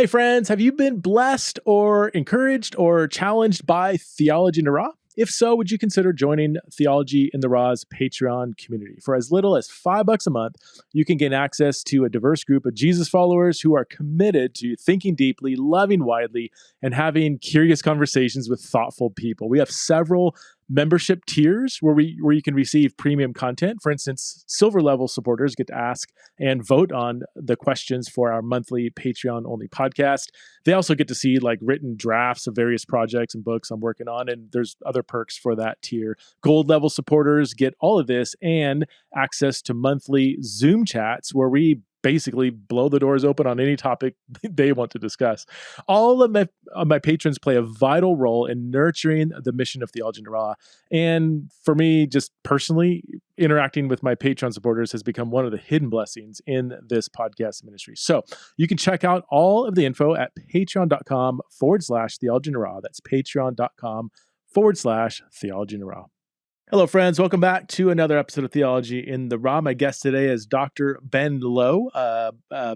Hey friends, have you been blessed or encouraged or challenged by Theology in the Raw? If so, would you consider joining Theology in the Raw's Patreon community? For as little as $5 a month, you can gain access to a diverse group of Jesus followers who are committed to thinking deeply, loving widely, and having curious conversations with thoughtful people. We have several membership tiers where you can receive premium content. For instance, silver level supporters get to ask and vote on the questions for our monthly Patreon only podcast. They also get to see like written drafts of various projects and books I'm working on, and there's other perks for that tier. Gold level supporters get all of this and access to monthly Zoom chats where we basically blow the doors open on any topic they want to discuss. All of my patrons play a vital role in nurturing the mission of Theology in the Raw. And for me, just personally, interacting with my Patreon supporters has become one of the hidden blessings in this podcast ministry. So you can check out all of the info at patreon.com/Theology in the Raw. That's patreon.com/Theology in the Raw. Hello, friends. Welcome back to another episode of Theology in the Raw. My guest today is Dr. Ben Lowe.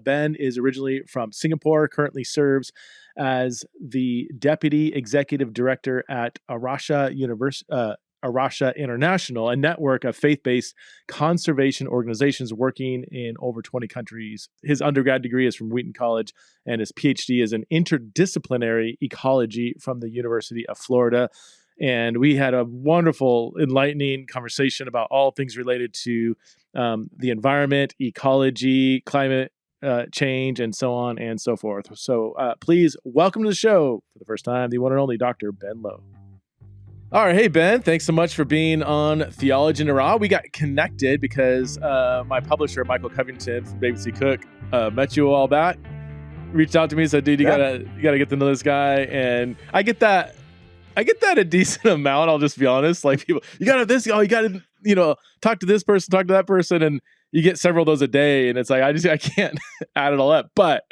Ben is originally from Singapore, currently serves as the Deputy Executive Director at A Rocha International, a network of faith-based conservation organizations working in over 20 countries. His undergrad degree is from Wheaton College, and his PhD is in Interdisciplinary Ecology from the University of Florida. And we had a wonderful, enlightening conversation about all things related to the environment, ecology, climate change, and so on and so forth. So please welcome to the show for the first time, the one and only Dr. Ben Lowe. All right. Hey, Ben, thanks so much for being on Theology in the Raw. We got connected because my publisher, Michael Covington from BBC Cook, met you a while back, reached out to me and said, dude, you gotta get to know this guy. And I get that a decent amount. I'll just be honest. Like people, you got to this, you got to, talk to this person, talk to that person. And you get several of those a day. And it's like, I can't add it all up. But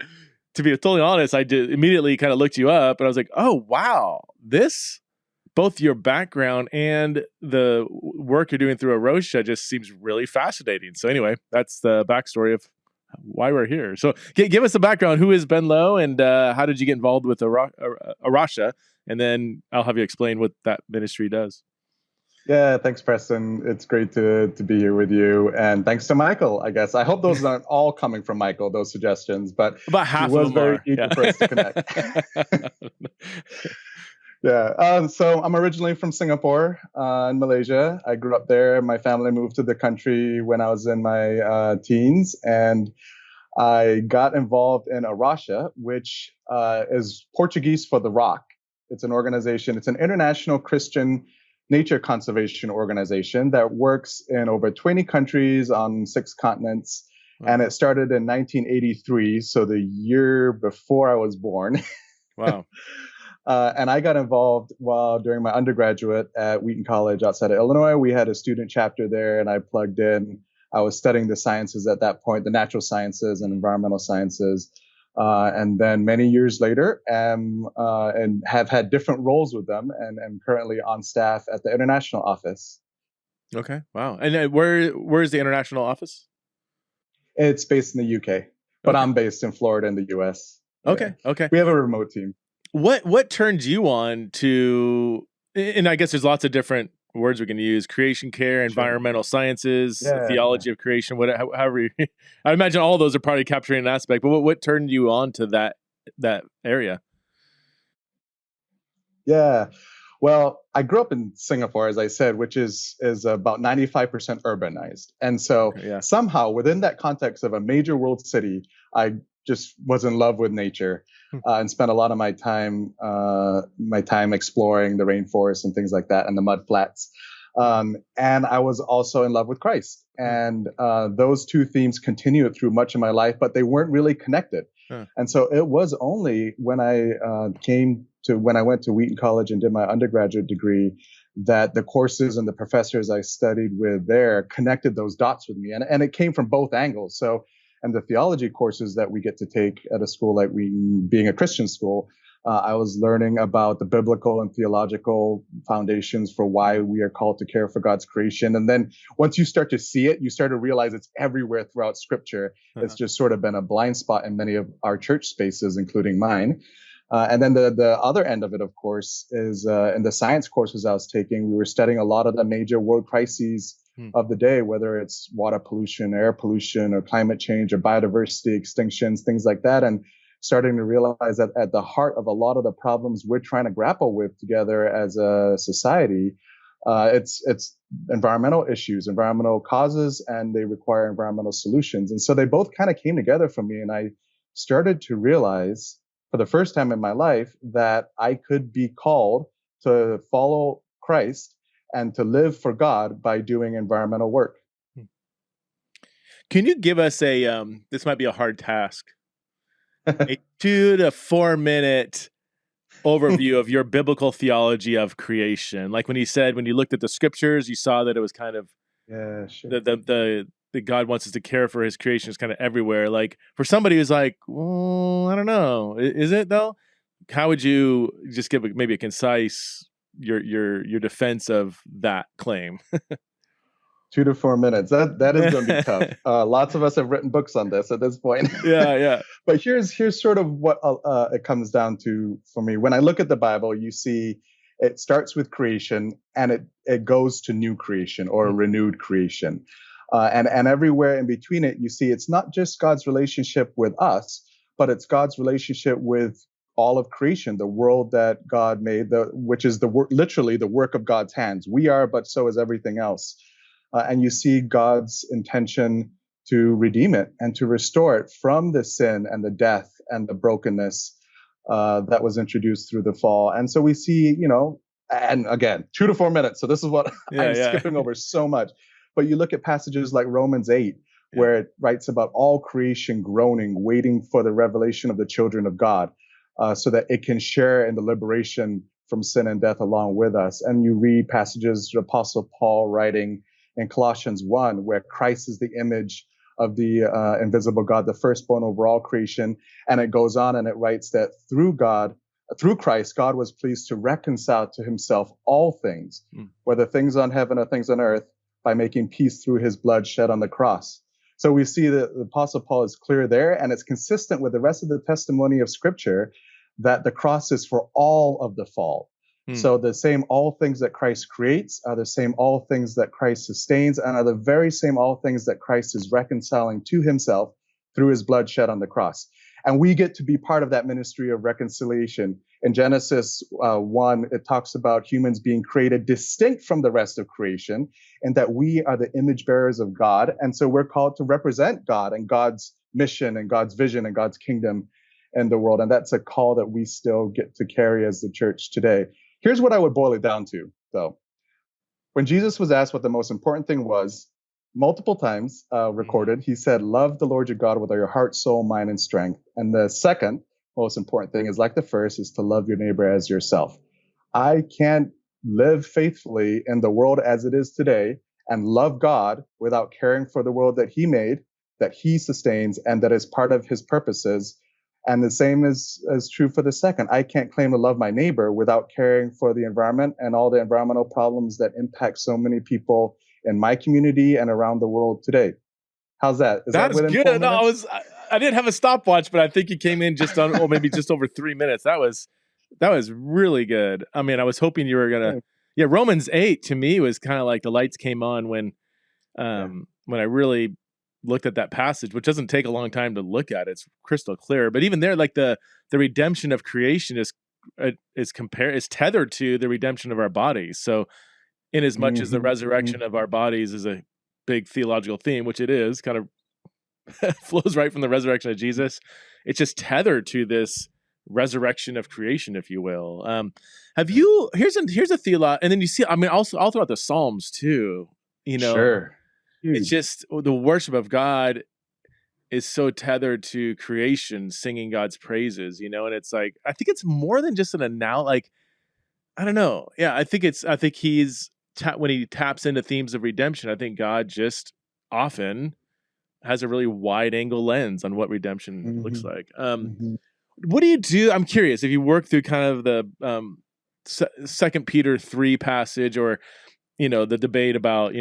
to be totally honest, I did immediately kind of looked you up and I was like, oh, wow, both your background and the work you're doing through A Rocha just seems really fascinating. So anyway, that's the backstory of why we're here. So give us a background. Who is Ben Lowe and how did you get involved with A Rocha? And then I'll have you explain what that ministry does. Yeah, thanks, Preston. It's great to be here with you. And thanks to Michael, I guess. I hope those aren't all coming from Michael, those suggestions, but about half he was of them very are. eager for us to connect. Yeah. So I'm originally from Singapore in Malaysia. I grew up there. My family moved to the country when I was in my teens. And I got involved in A Rocha, which is Portuguese for the rock. It's an organization. It's an international Christian nature conservation organization that works in over 20 countries on 6 continents. Wow. And it started in 1983, so the year before I was born. Wow. And I got involved during my undergraduate at Wheaton College outside of Illinois. We had a student chapter there, and I plugged in. I was studying the sciences at that point, the natural sciences and environmental sciences. And then many years later, and have had different roles with them, and am currently on staff at the international office. Okay, wow. And where is the international office? It's based in the UK, but I'm based in Florida in the US. Okay, yeah. Okay. We have a remote team. What turned you on to? And I guess there's lots of different words we can use: creation care, environmental sciences, theology of creation, however. I imagine all those are probably capturing an aspect. But what turned you on to that area? Yeah, well, I grew up in Singapore, as I said, which is about 95% urbanized, and so somehow within that context of a major world city, I just was in love with nature and spent a lot of my time exploring the rainforest and things like that and the mud flats. And I was also in love with Christ. And those two themes continued through much of my life, but they weren't really connected. And so it was only when I went to Wheaton College and did my undergraduate degree that the courses and the professors I studied with there connected those dots with me. And it came from both angles. So, and the theology courses that we get to take at a school like Wheaton, being a Christian school, I was learning about the biblical and theological foundations for why we are called to care for God's creation. And then once you start to see it, you start to realize it's everywhere throughout Scripture. It's just sort of been a blind spot in many of our church spaces, including mine. And then the other end of it, of course, is in the science courses I was taking, we were studying a lot of the major world crises of the day, whether it's water pollution, air pollution, or climate change, or biodiversity extinctions, things like that. And starting to realize that at the heart of a lot of the problems we're trying to grapple with together as a society, it's environmental issues, environmental causes, and they require environmental solutions. And so they both kind of came together for me. And I started to realize for the first time in my life that I could be called to follow Christ and to live for God by doing environmental work. Can you give us this might be a hard task, a 2 to 4 minute overview of your biblical theology of creation? Like when you said, when you looked at the scriptures, you saw that it was kind of the God wants us to care for his creation is kind of everywhere. Like for somebody who's like, well, I don't know, is it though? How would you just give maybe a concise your defense of that claim? 2 to 4 minutes. That is going to be tough. Lots of us have written books on this at this point. Yeah. But here's sort of what it comes down to for me. When I look at the Bible, you see it starts with creation and it goes to new creation or renewed creation. And everywhere in between it, you see it's not just God's relationship with us, but it's God's relationship with all of creation, the world that God made, which is literally the work of God's hands. We are, but so is everything else. And you see God's intention to redeem it and to restore it from the sin and the death and the brokenness that was introduced through the fall. And so we see, and again, 2 to 4 minutes. So this is what I'm skipping over so much. But you look at passages like Romans 8, where it writes about all creation groaning, waiting for the revelation of the children of God, so that it can share in the liberation from sin and death along with us. And you read passages, the Apostle Paul writing in Colossians 1, where Christ is the image of the invisible God, the firstborn over all creation. And it goes on and it writes that through Christ, God was pleased to reconcile to himself all things, whether things on heaven or things on earth, by making peace through his blood shed on the cross. So we see that the Apostle Paul is clear there, and it's consistent with the rest of the testimony of Scripture that the cross is for all of the fall. So the same all things that Christ creates are the same all things that Christ sustains, and are the very same all things that Christ is reconciling to himself through his blood shed on the cross. And we get to be part of that ministry of reconciliation. In Genesis 1, it talks about humans being created distinct from the rest of creation, and that we are the image bearers of God. And so we're called to represent God and God's mission and God's vision and God's kingdom in the world. And that's a call that we still get to carry as the church today. Here's what I would boil it down to, though. When Jesus was asked what the most important thing was, multiple times recorded, he said, love the Lord your God with all your heart, soul, mind, and strength. And the second most important thing is, like the first, is to love your neighbor as yourself. I can't live faithfully in the world as it is today and love God without caring for the world that he made, that he sustains, and that is part of his purposes. And the same is true for the second. I can't claim to love my neighbor without caring for the environment and all the environmental problems that impact so many people in my community and around the world today. How's that? Is that within good. 4 minutes? I didn't have a stopwatch, but I think you came in just on, or maybe just over 3 minutes. That was really good. I mean, I was hoping you were gonna. Yeah, Romans 8 to me was kind of like the lights came on when I really looked at that passage, which doesn't take a long time to look at. It's crystal clear. But even there, like the redemption of creation is tethered to the redemption of our bodies. So in as much as the resurrection of our bodies is a big theological theme, which it is, kind of flows right from the resurrection of Jesus, it's just tethered to this resurrection of creation, if you will. Here's a theology, and then you see, I mean, also all throughout the Psalms too, Sure. It's just the worship of God is so tethered to creation, singing God's praises, and it's like, I think it's more than just like, I don't know. Yeah, I think he's when he taps into themes of redemption, I think God just often has a really wide angle lens on what redemption looks like. What do you do? I'm curious if you work through kind of the Second Peter 3 passage, or the debate about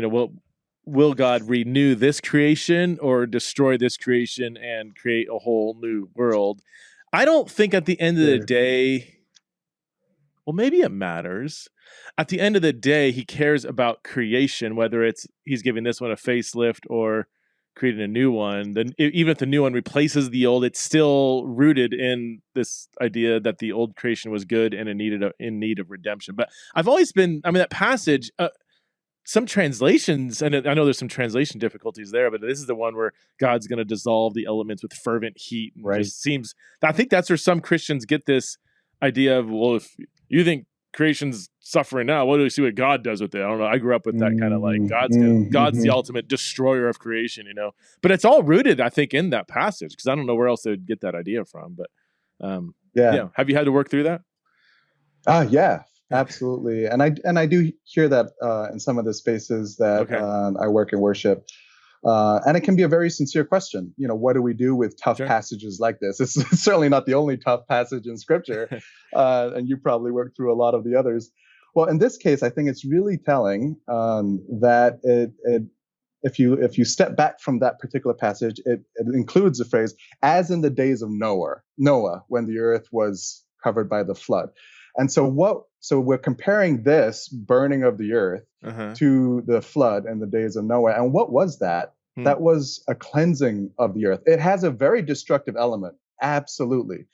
will God renew this creation or destroy this creation and create a whole new world? I don't think at the end of the day, well, maybe it matters. At the end of the day, he cares about creation, whether it's he's giving this one a facelift or creating a new one. Then even if the new one replaces the old, it's still rooted in this idea that the old creation was good and it in need of redemption. But I've always been, that passage, some translations, and I know there's some translation difficulties there, but this is the one where God's going to dissolve the elements with fervent heat. And right. Just seems, I think that's where some Christians get this idea of, well, if you think creation's suffering now, what do we see what God does with it? I don't know. I grew up with that kind of like God's the ultimate destroyer of creation, but it's all rooted, I think, in that passage, because I don't know where else they would get that idea from. But have you had to work through that? Yeah. Absolutely. And I do hear that in some of the spaces that I work in worship. And it can be a very sincere question. What do we do with tough passages like this? It's certainly not the only tough passage in Scripture. And you probably worked through a lot of the others. Well, in this case, I think it's really telling that if you step back from that particular passage, it includes the phrase, as in the days of Noah, when the earth was covered by the flood. And so we're comparing this burning of the earth to the flood and the days of Noah. And what was that? That was a cleansing of the earth. It has a very destructive element, absolutely.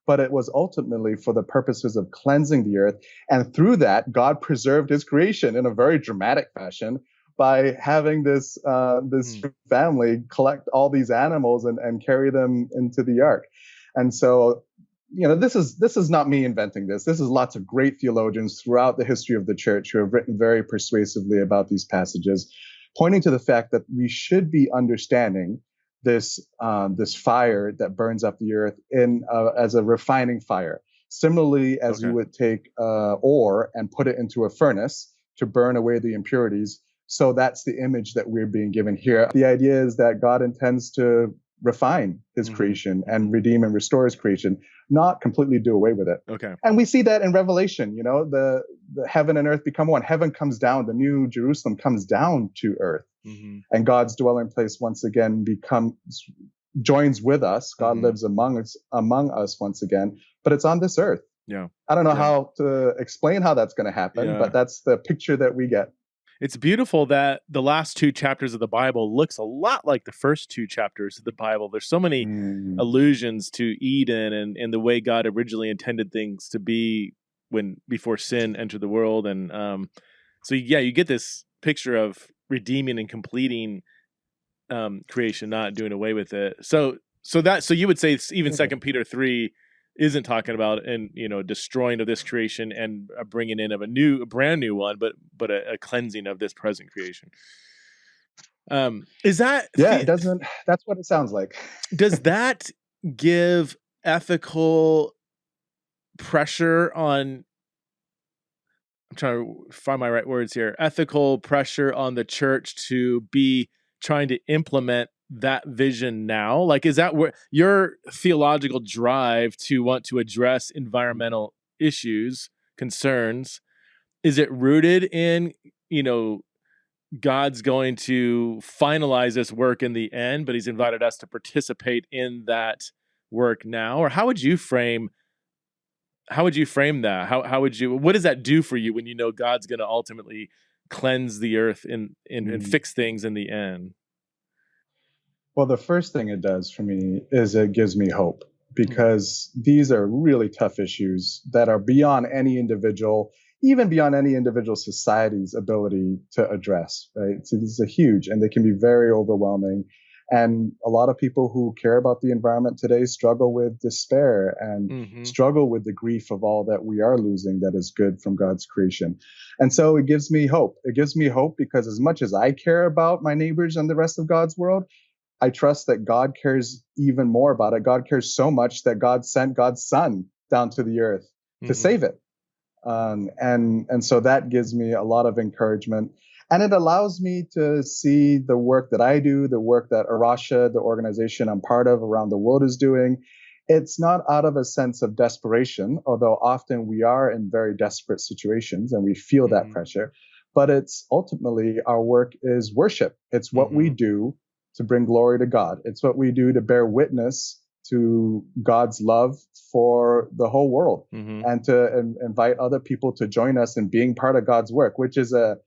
But it was ultimately for the purposes of cleansing the earth. And through that, God preserved his creation in a very dramatic fashion by having this family collect all these animals and carry them into the ark. And so this is not me inventing this. This is lots of great theologians throughout the history of the church who have written very persuasively about these passages, pointing to the fact that we should be understanding this fire that burns up the earth as a refining fire. Similarly, as you would take ore and put it into a furnace to burn away the impurities. So that's the image that we're being given here. The idea is that God intends to refine his creation and redeem and restore his creation, not completely do away with it. And we see that in Revelation, the heaven and earth become one. Heaven comes down, the new Jerusalem comes down to earth, and God's dwelling place once again joins with us. God lives among us once again, but it's on this earth. I don't know how to explain how that's going to happen, but that's the picture that we get. It's beautiful that the last two chapters of the Bible looks a lot like the first two chapters of the Bible. There's so many allusions to Eden and the way God originally intended things to be before sin entered the world. And so you get this picture of redeeming and completing creation, not doing away with it. So you would say even 2 Peter 3 isn't talking about destroying of this creation and bringing in of a brand new one, but a cleansing of this present creation. Is that? Yeah, it doesn't. That's what it sounds like. Does that give ethical pressure on? I'm trying to find my right words here. Ethical pressure on the church to be trying to implement that vision now? Like, is that where your theological drive to want to address environmental issues, concerns, is it rooted in, God's going to finalize this work in the end, but he's invited us to participate in that work now? Or how would you frame that? What does that do for you when God's going to ultimately cleanse the earth and fix things in the end? Well, the first thing it does for me is it gives me hope, because these are really tough issues that are beyond any individual, even beyond any individual society's ability to address, right? So these are huge, and they can be very overwhelming. And a lot of people who care about the environment today struggle with despair and struggle with the grief of all that we are losing that is good from God's creation. And so it gives me hope. It gives me hope because as much as I care about my neighbors and the rest of God's world, I trust that God cares even more about it. God cares so much that God sent God's Son down to the earth to save it. And so that gives me a lot of encouragement. And it allows me to see the work that I do, the work that A Rocha, the organization I'm part of around the world, is doing, It's not out of a sense of desperation, although often we are in very desperate situations and we feel that pressure. But it's ultimately our work is worship. It's what we do to bring glory to God. It's what we do to bear witness to God's love for the whole world and to invite other people to join us in being part of God's work, which is a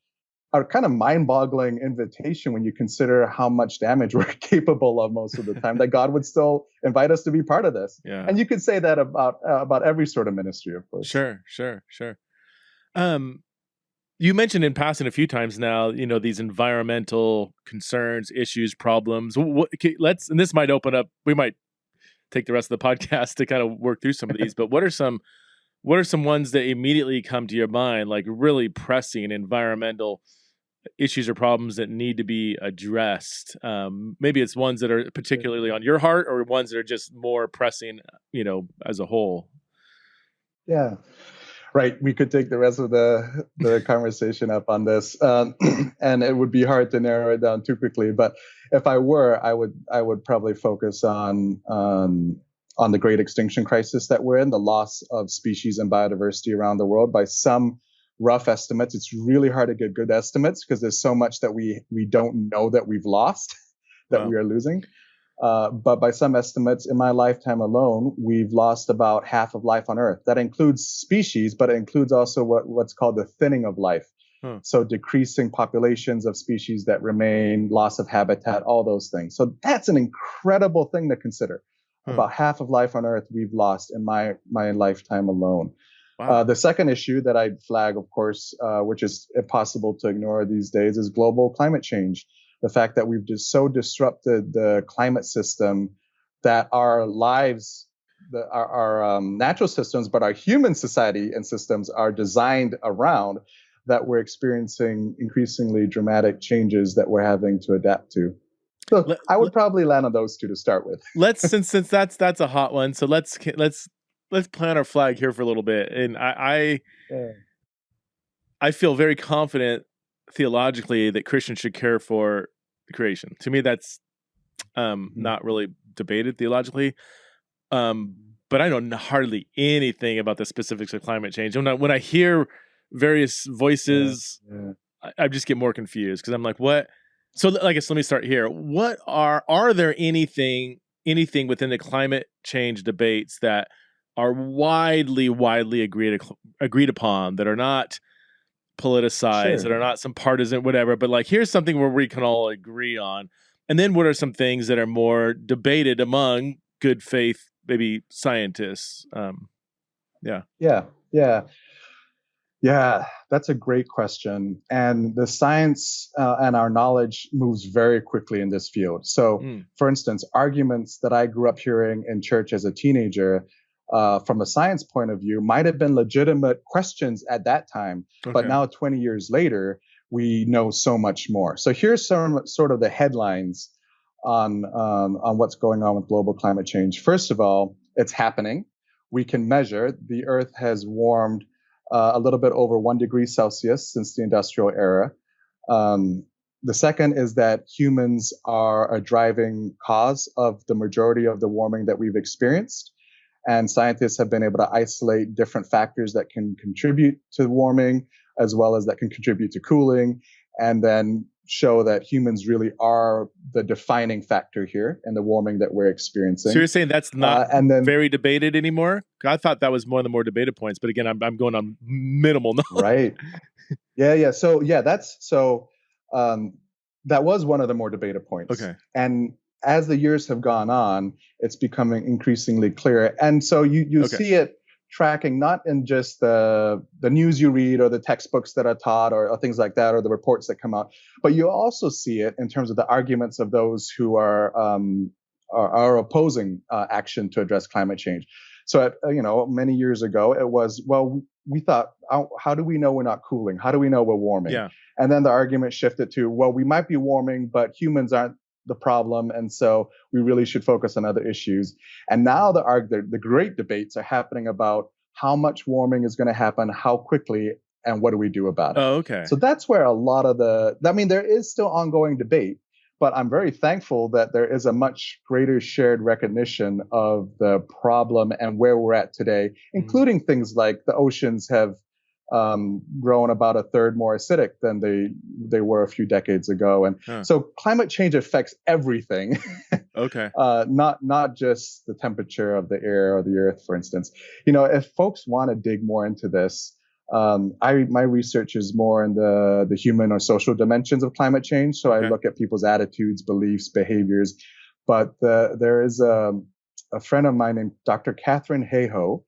kind of mind-boggling invitation when you consider how much damage we're capable of most of the time, that God would still invite us to be part of this. Yeah. And you could say that about every sort of ministry, of course. Sure. You mentioned in passing a few times now, these environmental concerns, issues, problems. And this might open up, we might take the rest of the podcast to kind of work through some of these, but what are some ones that immediately come to your mind, like really pressing environmental issues or problems that need to be addressed? Maybe it's ones that are particularly on your heart, or ones that are just more pressing, as a whole. Yeah, right. We could take the rest of the conversation up on this, and it would be hard to narrow it down too quickly. But if I were, I would probably focus on the great extinction crisis that we're in, the loss of species and biodiversity around the world. By some rough estimates, it's really hard to get good estimates because there's so much that we don't know that we've lost, that we are losing. But by some estimates, in my lifetime alone, we've lost about half of life on Earth. That includes species, but it includes also what's called the thinning of life. So decreasing populations of species that remain, loss of habitat, all those things. So that's an incredible thing to consider. About half of life on Earth we've lost in my lifetime alone. Wow. The second issue that I'd flag, of course, which is impossible to ignore these days, is global climate change. The fact that we've just so disrupted the climate system that our lives, our natural systems, but our human society and systems are designed around, that we're experiencing increasingly dramatic changes that we're having to adapt to. So I would probably land on those two to start with. Since that's a hot one, so let's plant our flag here for a little bit. And I feel very confident theologically that Christians should care for creation. To me, that's not really debated theologically. But I know hardly anything about the specifics of climate change. When I hear various voices, I just get more confused because I'm like, what? So I guess let me start here. What are there anything within the climate change debates that are widely agreed upon, that are not politicized, that are not some partisan whatever, but like, here's something where we can all agree on? And then what are some things that are more debated among good faith, maybe scientists? Yeah, that's a great question. And the science and our knowledge moves very quickly in this field. So, for instance, arguments that I grew up hearing in church as a teenager, from a science point of view, might have been legitimate questions at that time. But now, 20 years later, we know so much more. So here's some sort of the headlines on what's going on with global climate change. First of all, it's happening. We can measure. The Earth has warmed a little bit over 1 degree Celsius since the industrial era. The second is that humans are a driving cause of the majority of the warming that we've experienced. And scientists have been able to isolate different factors that can contribute to warming, as well as that can contribute to cooling, and then show that humans really are the defining factor here in the warming that we're experiencing. So you're saying that's not very debated anymore? I thought that was one of the more debated points, but again, I'm going on minimal knowledge. Right. Yeah. So that was one of the more debated points. Okay. And as the years have gone on, it's becoming increasingly clear. And so you see it tracking not in just the news you read or the textbooks that are taught or things like that, or the reports that come out, but you also see it in terms of the arguments of those who are opposing action to address climate change. So, many years ago, it was, well, we thought, how do we know we're not cooling? How do we know we're warming? Yeah. And then the argument shifted to, well, we might be warming, but humans aren't the problem, and so we really should focus on other issues. And now the great debates are happening about how much warming is going to happen, how quickly, and what do we do about it. Oh, okay. So that's where a lot of there is still ongoing debate, But I'm very thankful that there is a much greater shared recognition of the problem and where we're at today, including things like the oceans have grown about a third more acidic than they were a few decades ago. And so climate change affects everything. Okay. Not just the temperature of the air or the earth, for instance. If folks want to dig more into this, my research is more in the human or social dimensions of climate change. So I look at people's attitudes, beliefs, behaviors. But there is a friend of mine named Dr. Catherine Hayhoe,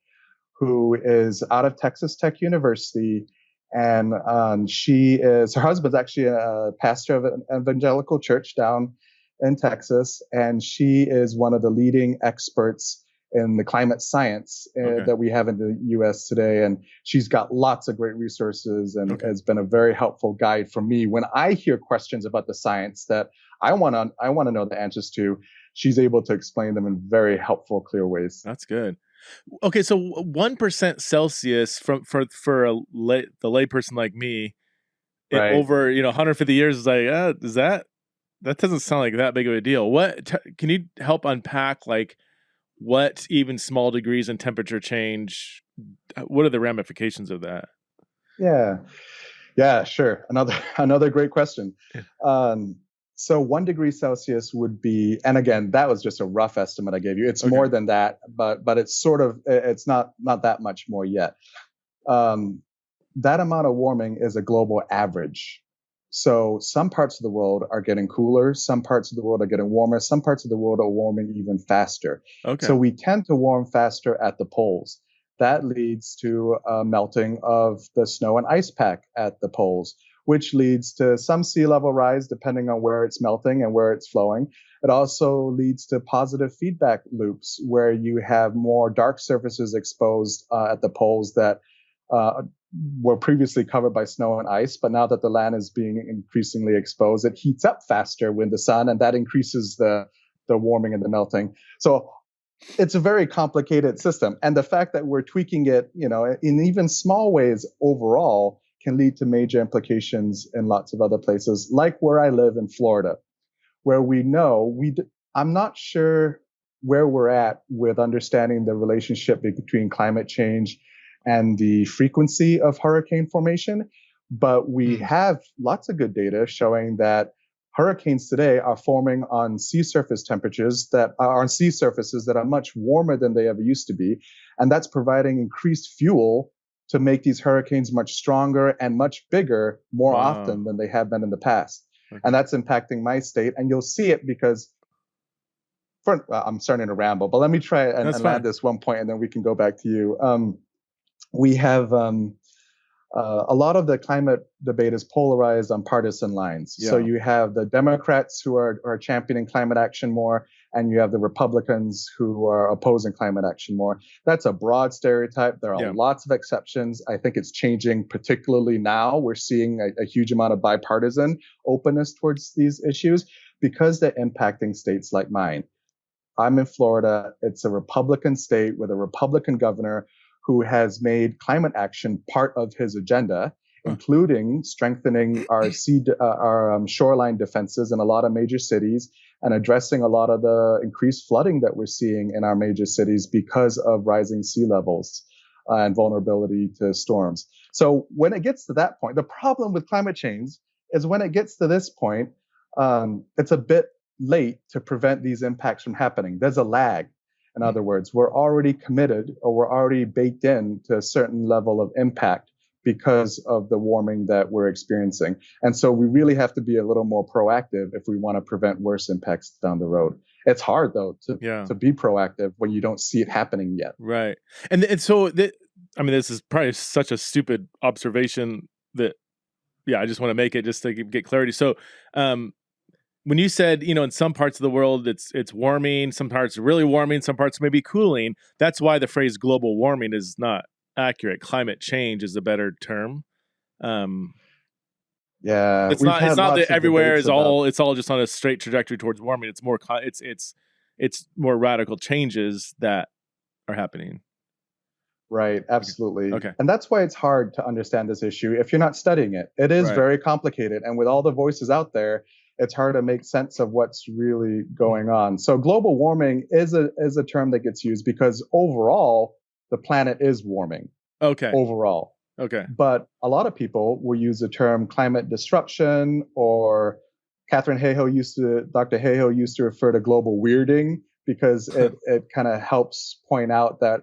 who is out of Texas Tech University. And her husband's actually a pastor of an evangelical church down in Texas. And she is one of the leading experts in the climate science that we have in the U.S. today. And she's got lots of great resources and has been a very helpful guide for me. When I hear questions about the science that I want to know the answers to, she's able to explain them in very helpful, clear ways. That's good. Okay, so 1% Celsius for the layperson like me, over 150 years is like, that doesn't sound like that big of a deal. Can you help unpack like what even small degrees in temperature change? What are the ramifications of that? Yeah, sure. Another great question. So 1 degree Celsius would be, and again, that was just a rough estimate I gave you. It's more than that, but it's not that much more yet. That amount of warming is a global average. So some parts of the world are getting cooler, some parts of the world are getting warmer, some parts of the world are warming even faster. So we tend to warm faster at the poles. That leads to a melting of the snow and ice pack at the poles, which leads to some sea level rise depending on where it's melting and where it's flowing. It also leads to positive feedback loops where you have more dark surfaces exposed at the poles that were previously covered by snow and ice, but now that the land is being increasingly exposed, it heats up faster with the sun, and that increases the warming and the melting. So it's a very complicated system. And the fact that we're tweaking it, in even small ways overall can lead to major implications in lots of other places, like where I live in Florida, where I'm not sure where we're at with understanding the relationship between climate change and the frequency of hurricane formation. But we have lots of good data showing that hurricanes today are forming on sea surfaces that are much warmer than they ever used to be. And that's providing increased fuel to make these hurricanes much stronger and much bigger more often than they have been in the past. And that's impacting my state. And you'll see it because I'm starting to ramble, but let me try and land this one point, and then we can go back to you. We have a lot of the climate debate is polarized on partisan lines. So you have the Democrats who are championing climate action more, and you have the Republicans who are opposing climate action more. That's a broad stereotype. There are lots of exceptions. I think it's changing, particularly now. We're seeing a huge amount of bipartisan openness towards these issues because they're impacting states like mine. I'm in Florida. It's a Republican state with a Republican governor who has made climate action part of his agenda, including strengthening our shoreline defenses in a lot of major cities and addressing a lot of the increased flooding that we're seeing in our major cities because of rising sea levels and vulnerability to storms. So when it gets to that point, the problem with climate change is when it gets to this point, it's a bit late to prevent these impacts from happening. There's a lag. In other words, we're already committed or we're already baked in to a certain level of impact because of the warming that we're experiencing. And so we really have to be a little more proactive if we want to prevent worse impacts down the road. It's hard, though, to be proactive when you don't see it happening yet. Right. And so, this is probably such a stupid observation that, I just want to make it just to get clarity. So, when you said, in some parts of the world it's warming, some parts are really warming, some parts may be cooling, that's why the phrase global warming is not accurate. Climate change is a better term. It's not that everywhere is it's all just on a straight trajectory towards warming. It's more it's more radical changes that are happening. Right, absolutely. Okay. And that's why it's hard to understand this issue if you're not studying it. It is very complicated, and with all the voices out there, it's hard to make sense of what's really going on. So global warming is a term that gets used because overall the planet is warming. Okay. Overall. Okay. But a lot of people will use the term climate disruption, or Dr. Hayhoe used to refer to global weirding, because it kind of helps point out that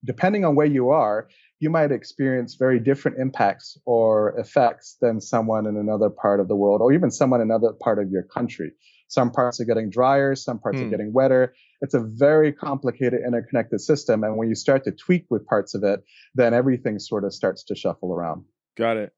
depending on where you are, you might experience very different impacts or effects than someone in another part of the world, or even someone in another part of your country. Some parts are getting drier, some parts are getting wetter. It's a very complicated, interconnected system. And when you start to tweak with parts of it, then everything sort of starts to shuffle around. Got it.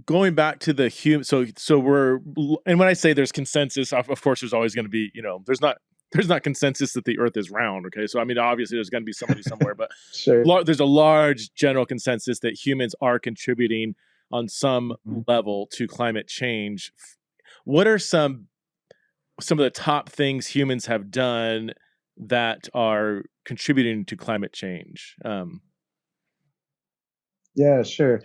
Going back to the human, so we're, and when I say there's consensus, of course, there's always going to be, there's not consensus that the Earth is round. Okay, so I mean, obviously, there's going to be somebody somewhere, but sure. There's a large general consensus that humans are contributing on some level to climate change. What are some of the top things humans have done that are contributing to climate change? Yeah, sure.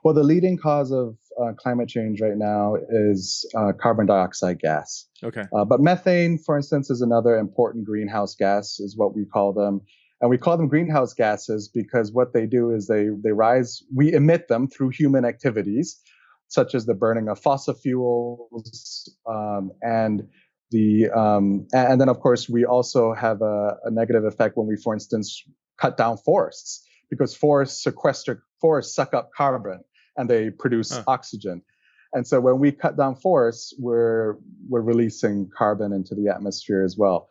Well, the leading cause of climate change right now is carbon dioxide gas. Okay. But methane, for instance, is another important greenhouse gas, is what we call them. And we call them greenhouse gases because what they do is they rise, we emit them through human activities, such as the burning of fossil fuels, and then of course we also have a negative effect when we, for instance, cut down forests, because forests suck up carbon and they produce oxygen. And so when we cut down forests, we're releasing carbon into the atmosphere as well.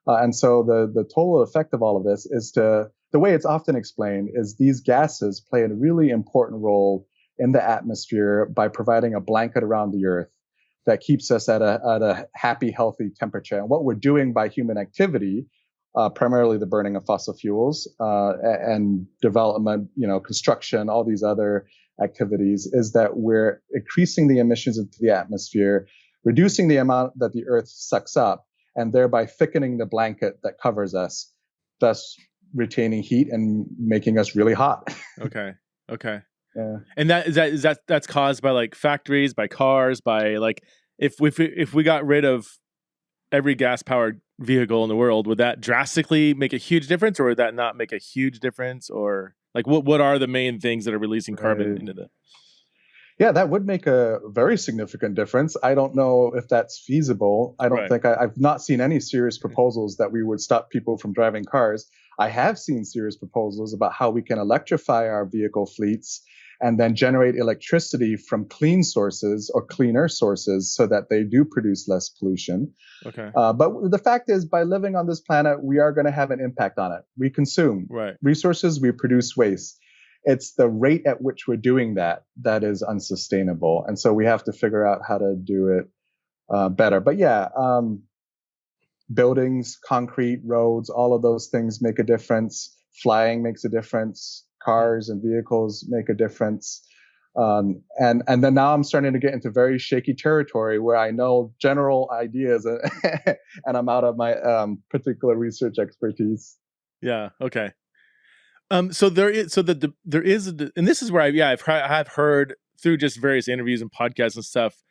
And so the total effect of all of this is the way it's often explained is these gases play a really important role in the atmosphere by providing a blanket around the Earth that keeps us at a happy, healthy temperature. And what we're doing by human activity, primarily the burning of fossil fuels and development, construction, all these other activities, is that we're increasing the emissions into the atmosphere, reducing the amount that the Earth sucks up, and thereby thickening the blanket that covers us, thus retaining heat and making us really hot. Okay. Yeah. And that's caused by like factories, by cars, by like if we got rid of every gas-powered vehicle in the world, would that drastically make a huge difference, or would that not make a huge difference? Or like what are the main things that are releasing carbon into the... Yeah, that would make a very significant difference. I don't know if that's feasible. I don't think I've not seen any serious proposals that we would stop people from driving cars. I have seen serious proposals about how we can electrify our vehicle fleets and then generate electricity from clean sources or cleaner sources so that they do produce less pollution. Okay. But the fact is, by living on this planet, we are going to have an impact on it. We consume resources, we produce waste. It's the rate at which we're doing that is unsustainable. And so we have to figure out how to do it better. But yeah, buildings, concrete, roads, all of those things make a difference. Flying makes a difference. Cars and vehicles make a difference. And then now I'm starting to get into very shaky territory where I know general ideas and I'm out of my particular research expertise. Yeah. Okay. So there is, and this is where I've heard through just various interviews and podcasts and stuff,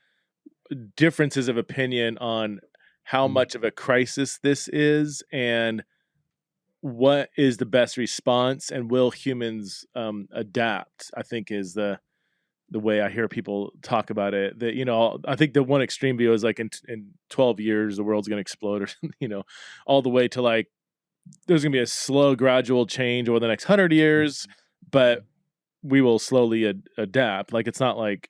differences of opinion on how much of a crisis this is and what is the best response, and will humans adapt, I think is the way I hear people talk about it. That, I think the one extreme view is like in 12 years, the world's going to explode, or, all the way to like, there's going to be a slow, gradual change over the next 100 years, but we will slowly adapt. Like, it's not like,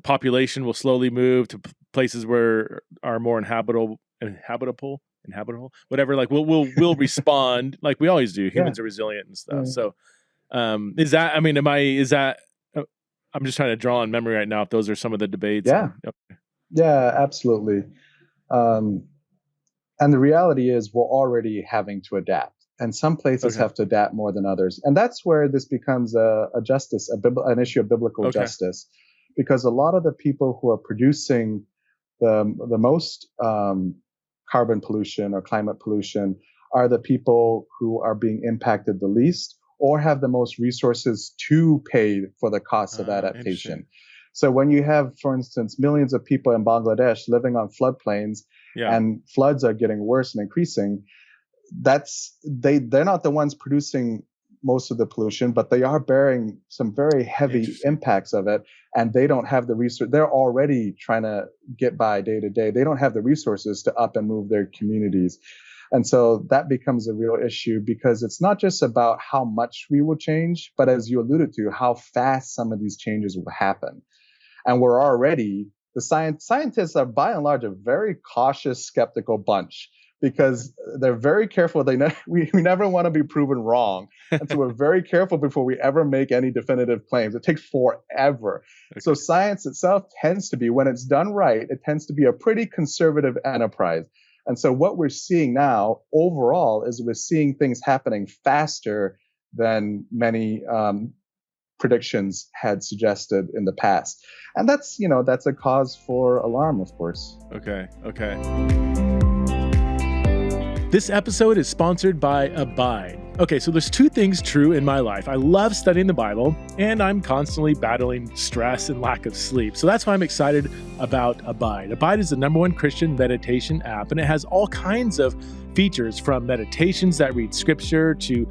population will slowly move to places where are more inhabitable, whatever. Like we'll respond like we always do. Humans are resilient and stuff. So, I'm just trying to draw on memory right now if those are some of the debates. Yeah, absolutely. And the reality is we're already having to adapt, and some places have to adapt more than others. And that's where this becomes an issue of biblical justice, because a lot of the people who are producing the most carbon pollution or climate pollution are the people who are being impacted the least or have the most resources to pay for the costs of adaptation. So when you have, for instance, millions of people in Bangladesh living on floodplains, and floods are getting worse and increasing, they're not the ones producing most of the pollution, but they are bearing some very heavy impacts of it, and they don't have the resource. They're already trying to get by day to day. They don't have the resources to up and move their communities. And so that becomes a real issue, because it's not just about how much we will change, but as you alluded to, how fast some of these changes will happen. And we're already, scientists are by and large a very cautious, skeptical bunch, because they're very careful. We never want to be proven wrong. And so we're very careful before we ever make any definitive claims. It takes forever. Okay. So science itself tends to be, when it's done right, it tends to be a pretty conservative enterprise. And so what we're seeing now overall is we're seeing things happening faster than many predictions had suggested in the past. And that's a cause for alarm, of course. Okay. This episode is sponsored by Abide. Okay, so there's two things true in my life. I love studying the Bible, and I'm constantly battling stress and lack of sleep. So that's why I'm excited about Abide. Abide is the #1 Christian meditation app, and it has all kinds of features, from meditations that read scripture to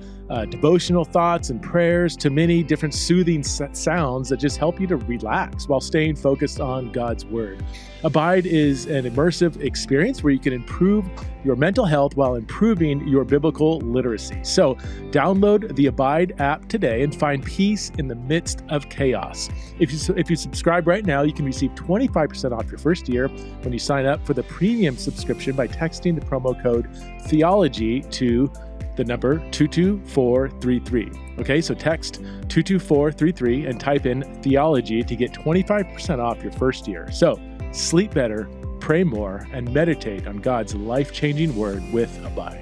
devotional thoughts and prayers to many different soothing sounds that just help you to relax while staying focused on God's word. Abide is an immersive experience where you can improve your mental health while improving your biblical literacy. So download the Abide app today and find peace in the midst of chaos. If you subscribe right now, you can receive 25% off your first year when you sign up for the premium subscription by texting the promo code Theology to the number 22433. Okay, so text 22433 and type in Theology to get 25% off your first year. So sleep better, pray more, and meditate on God's life-changing word with Abide.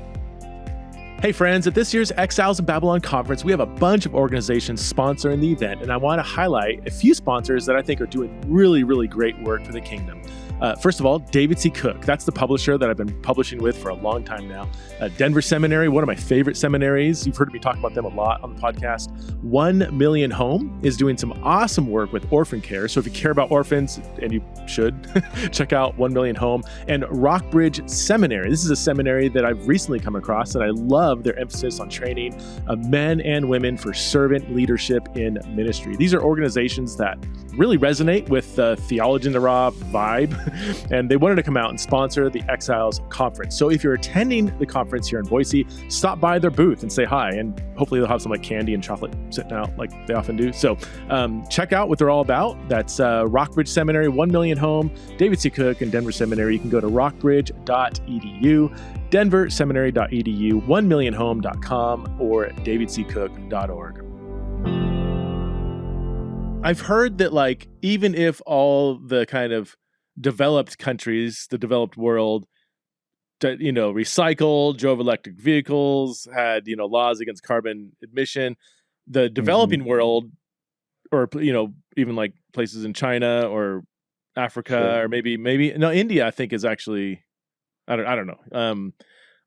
Hey friends, at this year's Exiles in Babylon conference, we have a bunch of organizations sponsoring the event, and I want to highlight a few sponsors that I think are doing really, really great work for the kingdom. First of all, David C. Cook. That's the publisher that I've been publishing with for a long time now. Denver Seminary, one of my favorite seminaries. You've heard me talk about them a lot on the podcast. 1 Million Home is doing some awesome work with orphan care. So if you care about orphans, and you should, check out 1 Million Home. And Rockbridge Seminary. This is a seminary that I've recently come across, and I love their emphasis on training men and women for servant leadership in ministry. These are organizations that really resonate with the Theology in the Raw vibe, and they wanted to come out and sponsor the Exiles Conference. So if you're attending the conference here in Boise, stop by their booth and say hi, and hopefully they'll have some like candy and chocolate sitting out like they often do. So check out what they're all about. That's Rockbridge Seminary, 1 Million Home, David C. Cook, and Denver Seminary. You can go to rockbridge.edu, denverseminary.edu, 1millionhome.com, or davidccook.org. I've heard that, like, even if all the kind of developed countries, the developed world, recycled, drove electric vehicles, had, laws against carbon emission, the developing world, or, even like places in China or Africa, or maybe India, I think is actually, I don't know.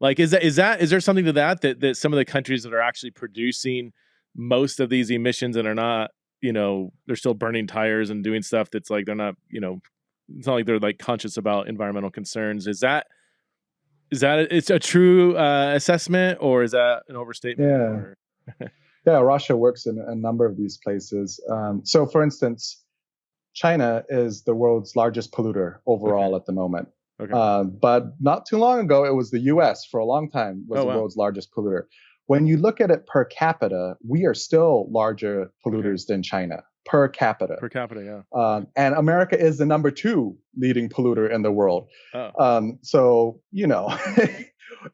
Is there something to that some of the countries that are actually producing most of these emissions and are not, they're still burning tires and doing stuff that's like, they're not, it's not like they're like conscious about environmental concerns. Is that it's a true assessment, or is that an overstatement? Yeah, Russia works in a number of these places. So for instance, China is the world's largest polluter overall at the moment. Okay. But not too long ago, it was the US for a long time was the world's largest polluter. When you look at it per capita, we are still larger polluters than China per capita. Per capita, yeah. And America is the number 2 leading polluter in the world. So,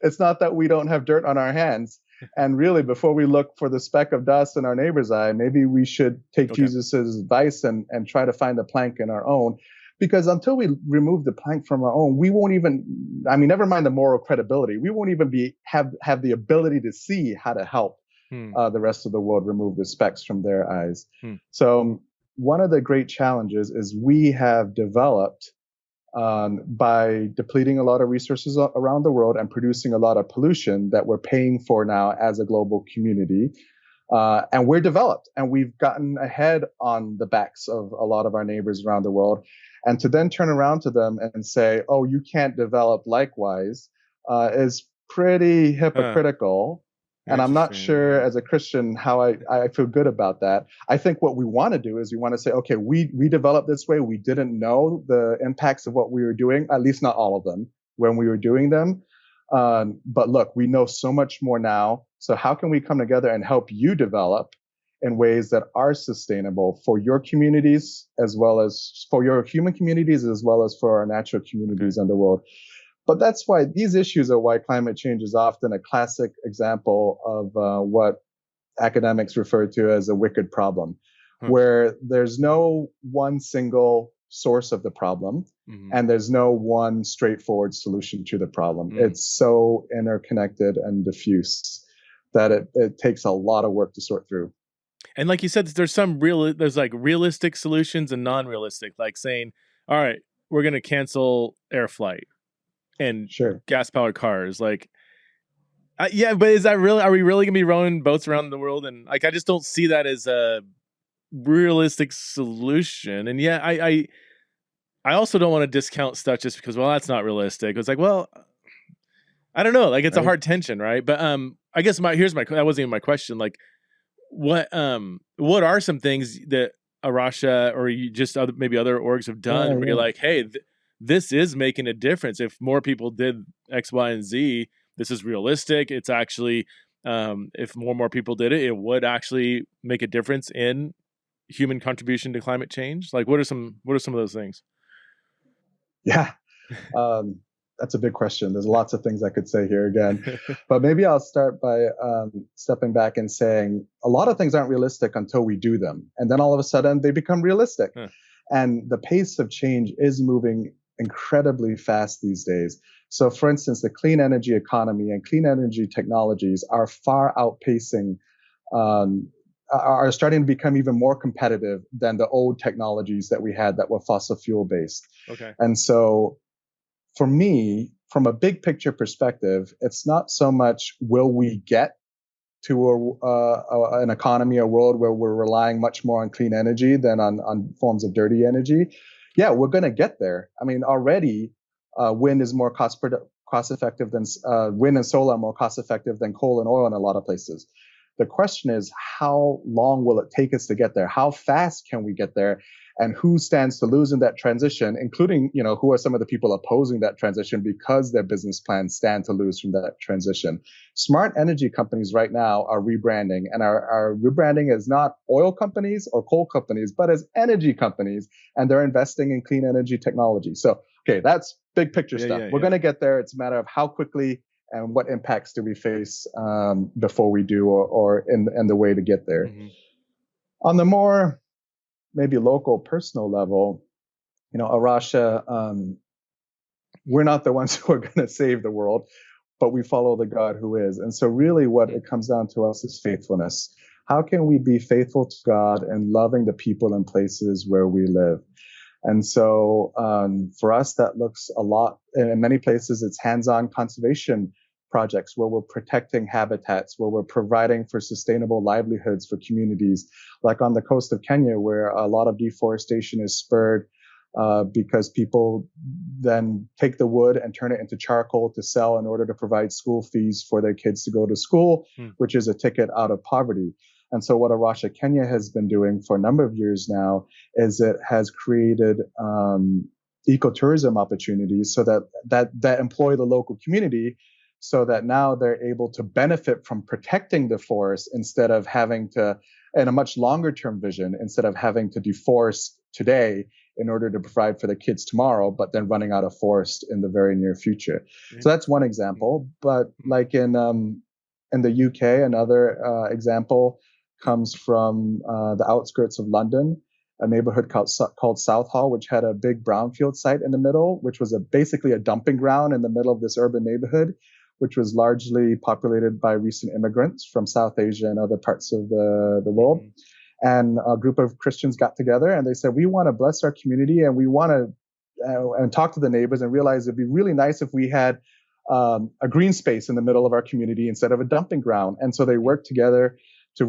it's not that we don't have dirt on our hands. And really, before we look for the speck of dust in our neighbor's eye, maybe we should take Jesus's advice and try to find a plank in our own. Because until we remove the plank from our own, we won't even, never mind the moral credibility, we won't even have the ability to see how to help the rest of the world remove the specks from their eyes. So one of the great challenges is we have developed, by depleting a lot of resources around the world and producing a lot of pollution that we're paying for now as a global community. And we're developed, and we've gotten ahead on the backs of a lot of our neighbors around the world. And to then turn around to them and say, oh, you can't develop likewise, is pretty hypocritical. And I'm not sure as a Christian how I feel good about that. I think what we want to do is we want to say, okay, we developed this way. We didn't know the impacts of what we were doing, at least not all of them, when we were doing them. But look, we know so much more now. So how can we come together and help you develop in ways that are sustainable for your communities, as well as for your human communities, as well as for our natural communities in the world? But that's why these issues are why climate change is often a classic example of what academics refer to as a wicked problem, where there's no one single source of the problem, and there's no one straightforward solution to the problem. It's so interconnected and diffuse that it takes a lot of work to sort through. And like you said, there's like realistic solutions and non-realistic, like saying, all right, we're going to cancel air flight and gas-powered cars. Like, yeah, but is that really, are we really going to be rowing boats around the world? And like, I just don't see that as a realistic solution. And yeah, I also don't want to discount stuff just because, well, that's not realistic. It's like, well, I don't know. Like, it's a hard tension, right? But I guess that wasn't even my question. Like, what are some things that A Rocha or maybe other orgs have done where you're like, hey, this is making a difference. If more people did X, Y, and Z, this is realistic. It's actually, if more people did it, it would actually make a difference in human contribution to climate change. Like, what are some of those things? Yeah. That's a big question. There's lots of things I could say here again, but maybe I'll start by stepping back and saying a lot of things aren't realistic until we do them. And then all of a sudden they become realistic. And the pace of change is moving incredibly fast these days. So for instance, the clean energy economy and clean energy technologies are far outpacing, are starting to become even more competitive than the old technologies that we had that were fossil fuel based. Okay. And so for me, from a big picture perspective, it's not so much will we get to an economy, a world where we're relying much more on clean energy than on forms of dirty energy. Yeah, we're going to get there. I mean, already wind is more cost effective than wind and solar are more cost effective than coal and oil in a lot of places. The question is, how long will it take us to get there? How fast can we get there? And who stands to lose in that transition, including, who are some of the people opposing that transition because their business plans stand to lose from that transition. Smart energy companies right now are rebranding, and are rebranding as not oil companies or coal companies, but as energy companies, and they're investing in clean energy technology. So, okay, that's big picture stuff. We're going to get there. It's a matter of how quickly and what impacts do we face before we do, or in the way to get there. On the more maybe local, personal level, A Rocha, we're not the ones who are going to save the world, but we follow the God who is. And so really what it comes down to us is faithfulness. How can we be faithful to God and loving the people and places where we live? And so for us, that looks a lot, in many places, it's hands-on conservation projects where we're protecting habitats, where we're providing for sustainable livelihoods for communities, like on the coast of Kenya, where a lot of deforestation is spurred because people then take the wood and turn it into charcoal to sell in order to provide school fees for their kids to go to school, which is a ticket out of poverty. And so what A Rocha Kenya has been doing for a number of years now is it has created ecotourism opportunities so that employ the local community, so that now they're able to benefit from protecting the forest instead of having to, in a much longer term vision, instead of having to deforest today in order to provide for the kids tomorrow, but then running out of forest in the very near future. So that's one example. But like in the UK, another example comes from the outskirts of London, a neighborhood called Southall, which had a big brownfield site in the middle, which was basically a dumping ground in the middle of this urban neighborhood, which was largely populated by recent immigrants from South Asia and other parts of the world. And a group of Christians got together and they said, we want to bless our community, and we want to and talk to the neighbors and realize it'd be really nice if we had a green space in the middle of our community instead of a dumping ground. And so they worked together to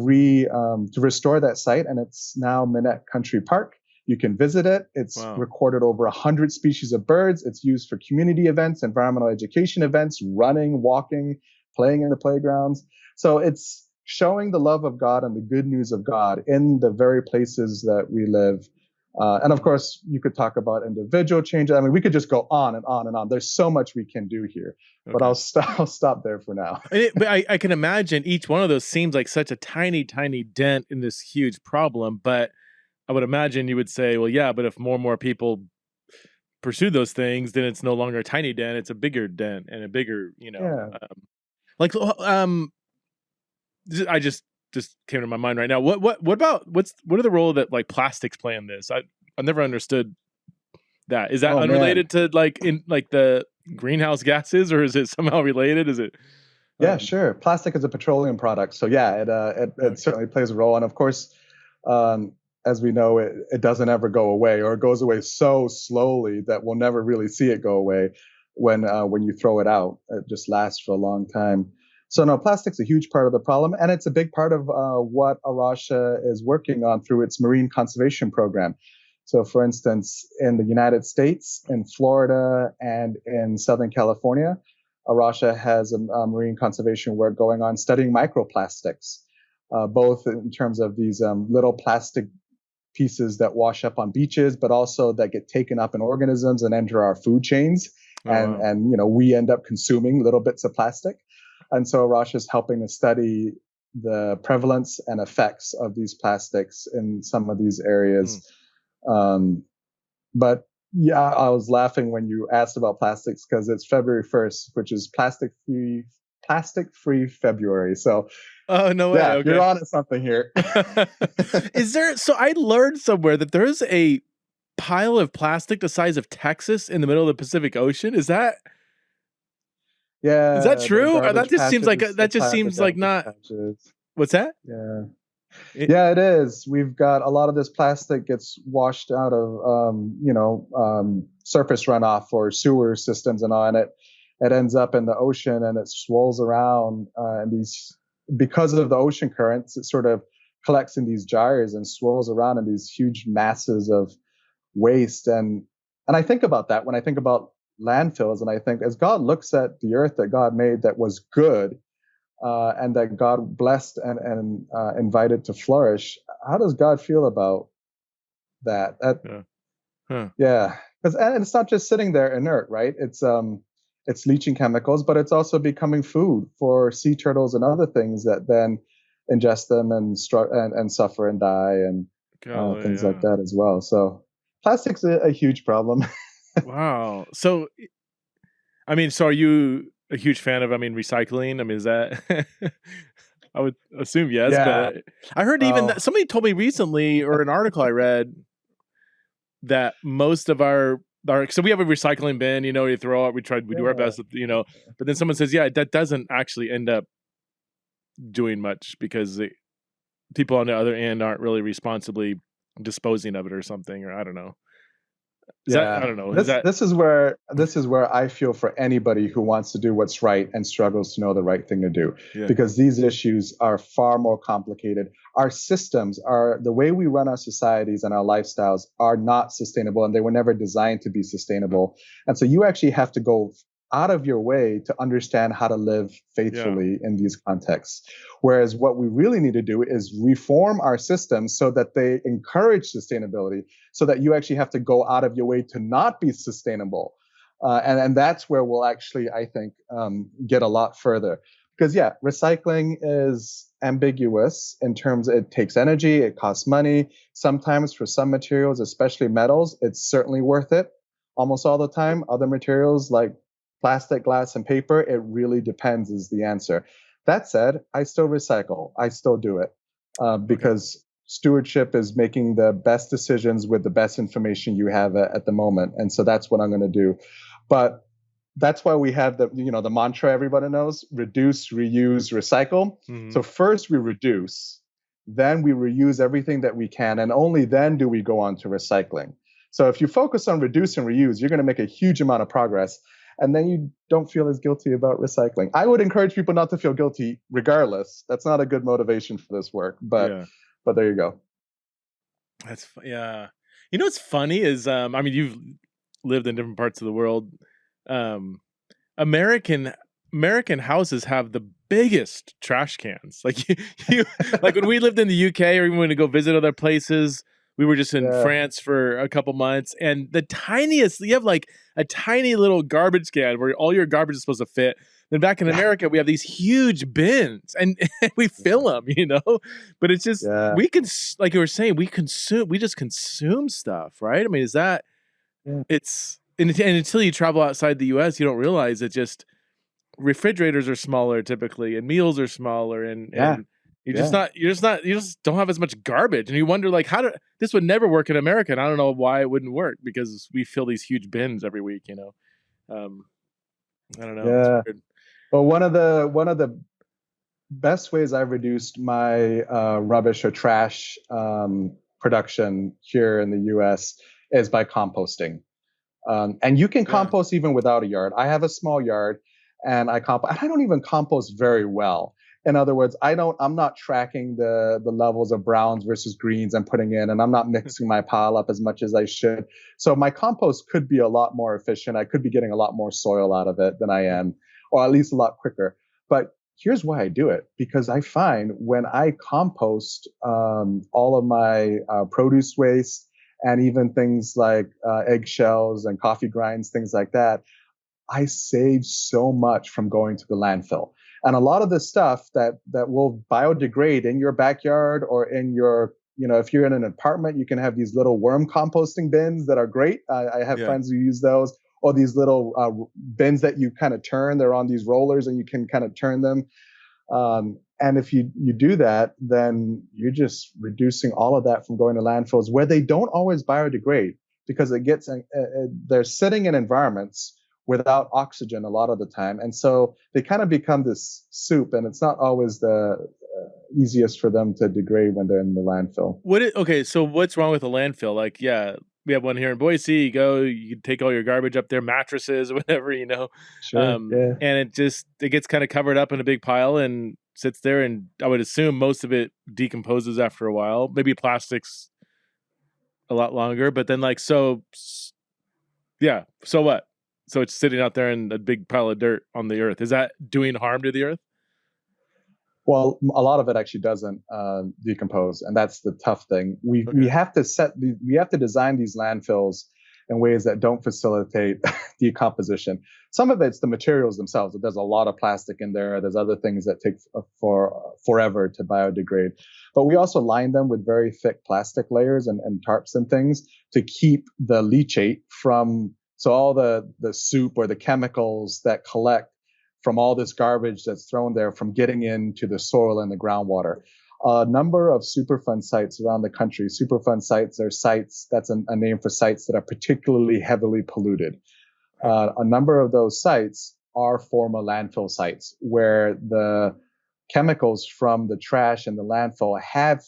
restore that site, and it's now Minette Country Park. You can visit it. It's recorded over 100 species of birds. It's used for community events, environmental education events, running, walking, playing in the playgrounds. So it's showing the love of God and the good news of God in the very places that we live. And of course, you could talk about individual changes. I mean, we could just go on and on and on. There's so much we can do here, but I'll stop there for now. But I can imagine each one of those seems like such a tiny, tiny dent in this huge problem. But I would imagine you would say, well, yeah, but if more and more people pursue those things, then it's no longer a tiny dent; it's a bigger dent and a bigger, I just came to my mind right now. What are the role that like plastics play in this? I've never understood that. Is that unrelated to the greenhouse gases, or is it somehow related? Is it? Yeah, sure. Plastic is a petroleum product, so yeah, it certainly plays a role, and of course. As we know, it doesn't ever go away, or it goes away so slowly that we'll never really see it go away when you throw it out. It just lasts for a long time. So no, plastic's a huge part of the problem, and it's a big part of what A Rocha is working on through its marine conservation program. So for instance, in the United States, in Florida, and in Southern California, A Rocha has a marine conservation work going on studying microplastics, both in terms of these little plastic pieces that wash up on beaches, but also that get taken up in organisms and enter our food chains. And we end up consuming little bits of plastic. And so A Rocha is helping to study the prevalence and effects of these plastics in some of these areas. But yeah, I was laughing when you asked about plastics because it's February 1st, which is plastic free February. So oh, no way. Yeah, okay. You're on to something here. So I learned somewhere that there's a pile of plastic the size of Texas in the middle of the Pacific Ocean. Is that true? Or that just seems like not. Patches. What's that? Yeah. It is. We've got a lot of this plastic gets washed out of, surface runoff or sewer systems and all, and it ends up in the ocean and it swirls around. And because of the ocean currents, it sort of collects in these gyres and swirls around in these huge masses of waste. And I think about that when I think about landfills, and I think as God looks at the earth that God made that was good, and that God blessed and invited to flourish, how does God feel about that? Yeah, because and it's not just sitting there inert, right? It's leaching chemicals, but it's also becoming food for sea turtles and other things that then ingest them and suffer and die and things like that as well. So plastic's a huge problem. Wow. So, so are you a huge fan of, recycling? Is that, I would assume yes, but I heard even that somebody told me recently, or an article I read, that most of our so we have a recycling bin, you throw out, we do our best, but then someone says, that doesn't actually end up doing much because people on the other end aren't really responsibly disposing of it or something, or I don't know. I don't know. This is where I feel for anybody who wants to do what's right and struggles to know the right thing to do, because these issues are far more complicated. Our systems the way we run our societies and our lifestyles are not sustainable, and they were never designed to be sustainable. And so you actually have to go out of your way to understand how to live faithfully in these contexts. Whereas what we really need to do is reform our systems so that they encourage sustainability, so that you actually have to go out of your way to not be sustainable. And that's where we'll actually, I think, get a lot further. Because, recycling is ambiguous in terms of it takes energy, it costs money. Sometimes for some materials, especially metals, it's certainly worth it. Almost all the time. Other materials like plastic, glass, and paper, it really depends is the answer. That said, I still recycle. I still do it because stewardship is making the best decisions with the best information you have at the moment. And so that's what I'm going to do. But that's why we have the mantra everybody knows: reduce, reuse, recycle. Mm-hmm. So first we reduce, then we reuse everything that we can, and only then do we go on to recycling. So if you focus on reduce and reuse, you're going to make a huge amount of progress. and then you don't feel as guilty about recycling. I would encourage people not to feel guilty regardless. That's not a good motivation for this work, but there you go. Yeah. You know what's funny is I mean, you've lived in different parts of the world. American houses have the biggest trash cans. Like you like when we lived in the UK, or even when we go visit other places. We were just in France for a couple months, and the tiniest, you have like a tiny little garbage can where all your garbage is supposed to fit. Then back in America, we have these huge bins, and we fill them, you know. But it's just we can, like you were saying, we just consume stuff, right? I mean, is that it's and until you travel outside the U.S., you don't realize it. Just refrigerators are smaller typically, and meals are smaller, and you just don't have as much garbage, and you wonder like this would never work in America, and I don't know why it wouldn't work, because we fill these huge bins every week, you know. I don't know. Yeah. Well, one of the best ways I've reduced my rubbish or trash production here in the U.S. is by composting. And you can compost even without a yard. I have a small yard, and I don't even compost very well. In other words, I'm not tracking the levels of browns versus greens I'm putting in, and I'm not mixing my pile up as much as I should. So my compost could be a lot more efficient. I could be getting a lot more soil out of it than I am, or at least a lot quicker. But here's why I do it, because I find when I compost all of my produce waste, and even things like eggshells and coffee grinds, things like that, I save so much from going to the landfill. And a lot of the stuff that will biodegrade in your backyard, or in your, if you're in an apartment, you can have these little worm composting bins that are great. I have friends who use those, or these little bins that you kind of turn. They're on these rollers, and you can kind of turn them. And if you do that, then you're just reducing all of that from going to landfills, where they don't always biodegrade, because they're sitting in environments without oxygen a lot of the time. And so they kind of become this soup, and it's not always the easiest for them to degrade when they're in the landfill. Okay, so what's wrong with a landfill? Like, we have one here in Boise. You take all your garbage up there, mattresses, whatever, you know. Sure. And it gets kind of covered up in a big pile and sits there, and I would assume most of it decomposes after a while. Maybe plastics a lot longer, but then so what? So it's sitting out there in a big pile of dirt on the earth. Is that doing harm to the earth? Well, a lot of it actually doesn't decompose, and that's the tough thing. We have to design these landfills in ways that don't facilitate decomposition. Some of it's the materials themselves. There's a lot of plastic in there. There's other things that take forever to biodegrade. But we also line them with very thick plastic layers and tarps and things to keep the leachate from, so all the soup or the chemicals that collect from all this garbage that's thrown there, from getting into the soil and the groundwater. A number of Superfund sites around the country. Superfund sites are sites, that's a name for sites that are particularly heavily polluted. A number of those sites are former landfill sites, where the chemicals from the trash in the landfill have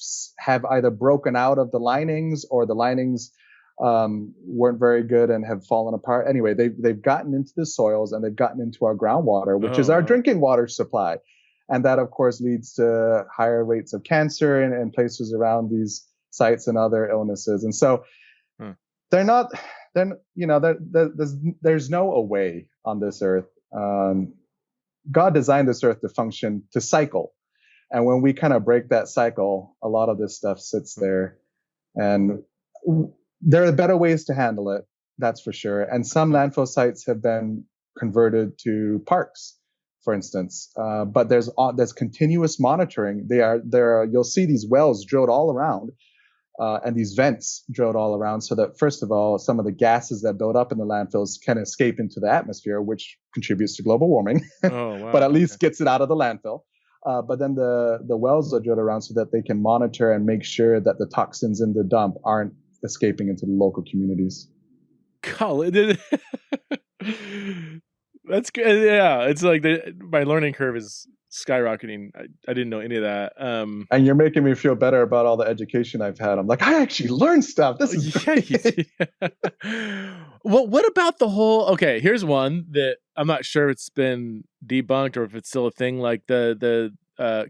either broken out of the linings, or the linings weren't very good and have fallen apart. Anyway, they've gotten into the soils, and they've gotten into our groundwater, which is our drinking water supply. And that, of course, leads to higher rates of cancer in places around these sites, and other illnesses. And so there's no away on this earth. God designed this earth to function, to cycle. And when we kind of break that cycle, a lot of this stuff sits there. And there are better ways to handle it, that's for sure. And some landfill sites have been converted to parks, for instance. But there's continuous monitoring. You'll see these wells drilled all around, and these vents drilled all around, so that, first of all, some of the gases that build up in the landfills can escape into the atmosphere, which contributes to global warming, but at least gets it out of the landfill. But then the wells are drilled around so that they can monitor and make sure that the toxins in the dump aren't escaping into the local communities. That's good. Yeah, it's like my learning curve is skyrocketing. I didn't know any of that. And you're making me feel better about all the education I've had. I'm like, I actually learned stuff. This is great. Well, what about the whole? Okay, here's one that I'm not sure it's been debunked or if it's still a thing. Like the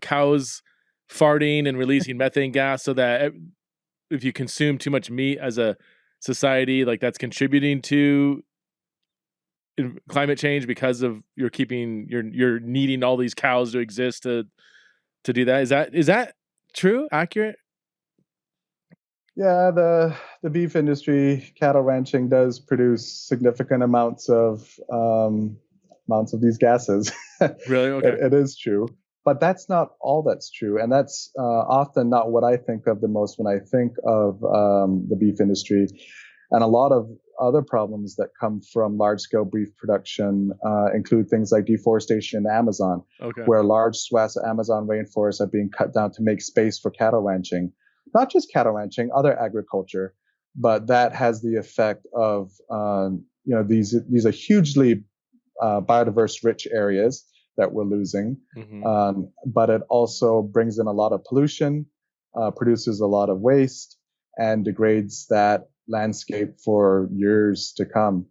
cows farting and releasing methane gas, so that if you consume too much meat as a society, like that's contributing to climate change because of you're needing all these cows to exist to do that. Is that true? Accurate? Yeah, the beef industry, cattle ranching does produce significant amounts of these gases. Really? Okay. It is true, but that's not all that's true, and that's often not what I think of the most when I think of the beef industry, and a lot of other problems that come from large-scale beef production include things like deforestation in the Amazon, where large swaths of Amazon rainforests are being cut down to make space for cattle ranching. Not just cattle ranching, other agriculture, but that has the effect of these are hugely biodiverse rich areas that we're losing, but it also brings in a lot of pollution, produces a lot of waste, and degrades that landscape for years to come.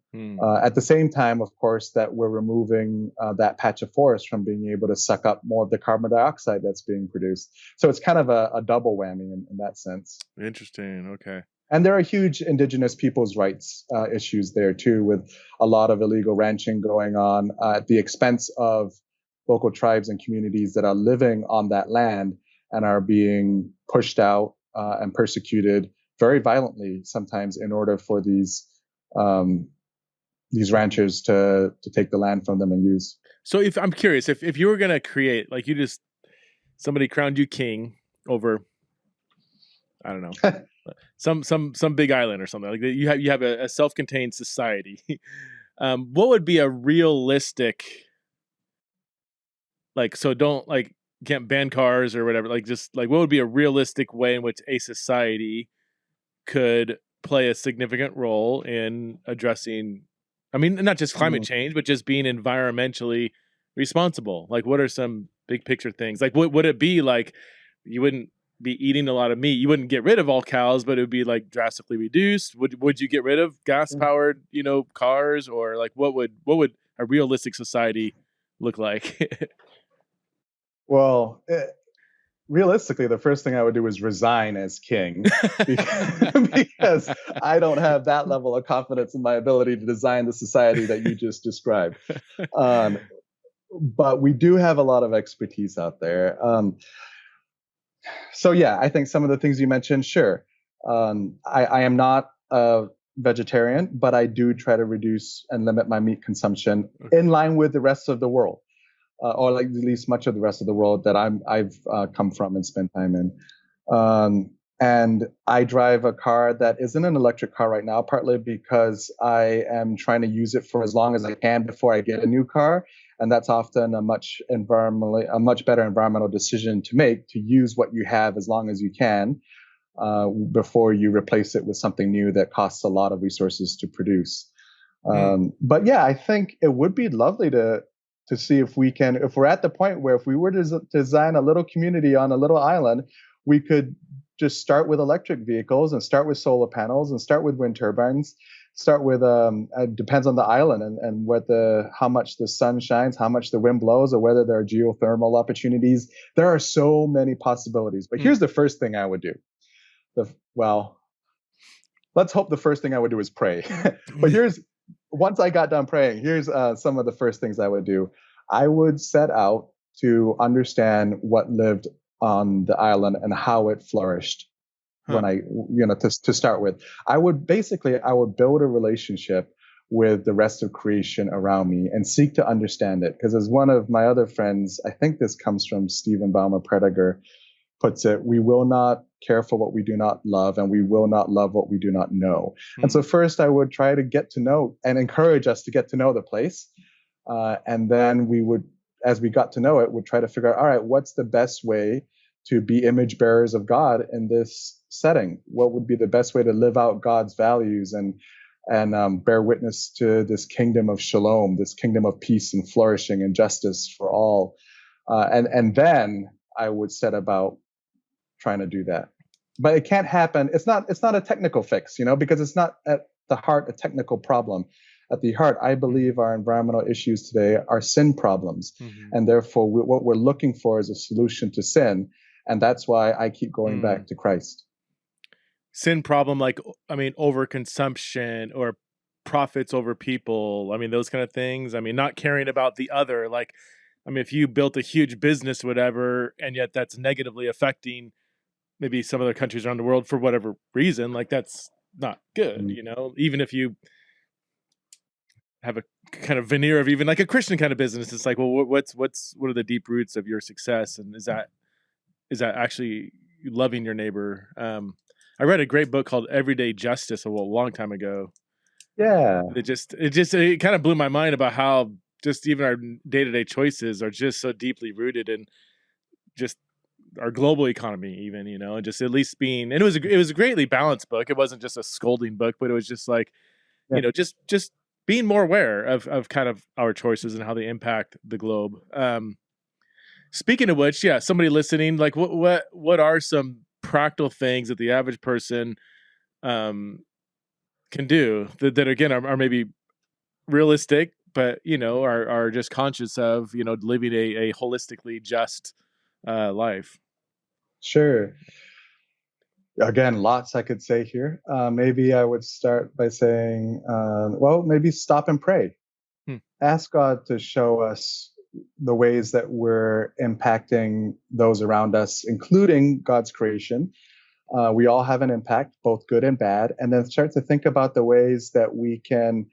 At the same time, of course, that we're removing that patch of forest from being able to suck up more of the carbon dioxide that's being produced. So it's kind of a double whammy in that sense. Interesting. Okay. And there are huge indigenous people's rights issues there too, with a lot of illegal ranching going on at the expense of local tribes and communities that are living on that land and are being pushed out and persecuted very violently sometimes in order for these ranchers to take the land from them and use. So if I'm curious, if you were going to create, like somebody crowned you king over, I don't know, some big island or something like that, you have a self-contained society. What would be a realistic, like, so don't like, can't ban cars or whatever, like just like what would be a realistic way in which a society could play a significant role in addressing, I mean, not just climate change, but just being environmentally responsible? Like, what are some big picture things? Like, what would it be like? You wouldn't be eating a lot of meat. You wouldn't get rid of all cows, but it would be like drastically reduced. Would you get rid of gas powered, cars, or like what would a realistic society look like? Well, realistically, the first thing I would do is resign as king because I don't have that level of confidence in my ability to design the society that you just described. But we do have a lot of expertise out there. So yeah, I think some of the things you mentioned, sure. I am not a vegetarian, but I do try to reduce and limit my meat consumption in line with the rest of the world. Or like at least much of the rest of the world that I've come from and spent time in. And I drive a car that isn't an electric car right now, partly because I am trying to use it for as long as I can before I get a new car. And that's often a much better environmental decision to make, to use what you have as long as you can before you replace it with something new that costs a lot of resources to produce. But yeah, I think it would be lovely to see if we're at the point where if we were to design a little community on a little island, we could just start with electric vehicles and start with solar panels and start with wind turbines, start with, it depends on the island and how much the sun shines, how much the wind blows, or whether there are geothermal opportunities. There are so many possibilities, but here's the first thing I would do. Let's hope the first thing I would do is pray. But once I got done praying, here's some of the first things I would do. I would set out to understand what lived on the island and how it flourished. To start with, I would build a relationship with the rest of creation around me and seek to understand it. Because as one of my other friends, I think this comes from Stephen Baumer Prediger, puts it, we will not care for what we do not love, and we will not love what we do not know. And so first I would try to get to know and encourage us to get to know the place. And then we would, as we got to know it, would try to figure out, all right, what's the best way to be image bearers of God in this setting? What would be the best way to live out God's values and bear witness to this kingdom of shalom, this kingdom of peace and flourishing and justice for all? and then I would set about trying to do that. But it can't happen. It's not a technical fix, because it's not at the heart a technical problem. At the heart, I believe our environmental issues today are sin problems. And therefore, what we're looking for is a solution to sin. And that's why I keep going back to Christ. Sin problem, like, overconsumption or profits over people. Those kind of things. Not caring about the other. Like, if you built a huge business, whatever, and yet that's negatively affecting maybe some other countries around the world for whatever reason, like that's not good, even if you have a kind of veneer of even like a Christian kind of business. It's like, well, what are the deep roots of your success? And is that actually loving your neighbor? I read a great book called Everyday Justice a long time ago. Yeah. It kind of blew my mind about how just even our day-to-day choices are just so deeply rooted in just our global economy, even, and just at least being, and it was a greatly balanced book. It wasn't just a scolding book, but it was just like, just being more aware of kind of our choices and how they impact the globe. Speaking of which, yeah, somebody listening, like what are some practical things that the average person can do that again are maybe realistic, but are just conscious of living a holistically just life? Sure. Again, lots I could say here. Maybe I would start by saying, maybe stop and pray. Ask God to show us the ways that we're impacting those around us, including God's creation. We all have an impact, both good and bad. And then start to think about the ways that we can,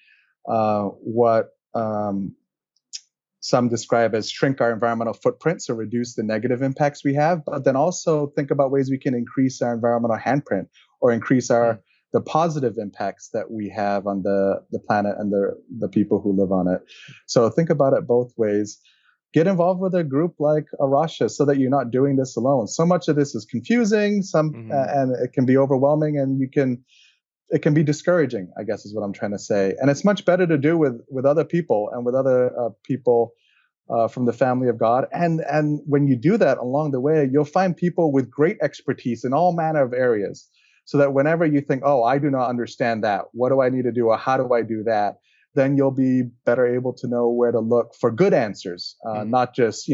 some describe as shrink our environmental footprint, so reduce the negative impacts we have, but then also think about ways we can increase our environmental handprint or increase the positive impacts that we have on the planet and the people who live on it. So think about it both ways. Get involved with a group like A Rocha so that you're not doing this alone. So much of this is confusing, and it can be overwhelming, and it can be discouraging, I guess is what I'm trying to say. And it's much better to do with other people and with other people from the family of God. And when you do that along the way, you'll find people with great expertise in all manner of areas. So that whenever you think, oh, I do not understand that, what do I need to do, or how do I do that? Then you'll be better able to know where to look for good answers, not just,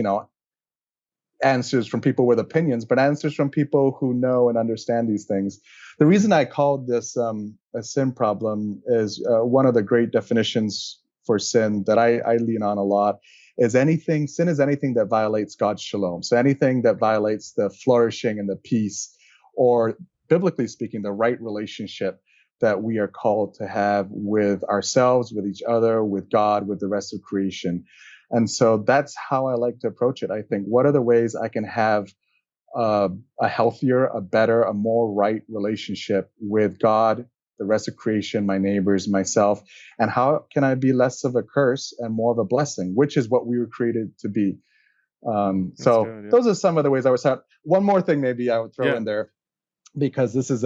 answers from people with opinions, but answers from people who know and understand these things. The reason I called this a sin problem is one of the great definitions for sin that I lean on a lot is sin is anything that violates God's shalom. So anything that violates the flourishing and the peace, or biblically speaking, the right relationship that we are called to have with ourselves, with each other, with God, with the rest of creation. And so that's how I like to approach it. I think, what are the ways I can have a healthier, a better, a more right relationship with God, the rest of creation, my neighbors, myself, and how can I be less of a curse and more of a blessing, which is what we were created to be. Those are some of the ways I would start. One more thing maybe I would throw in there, because this is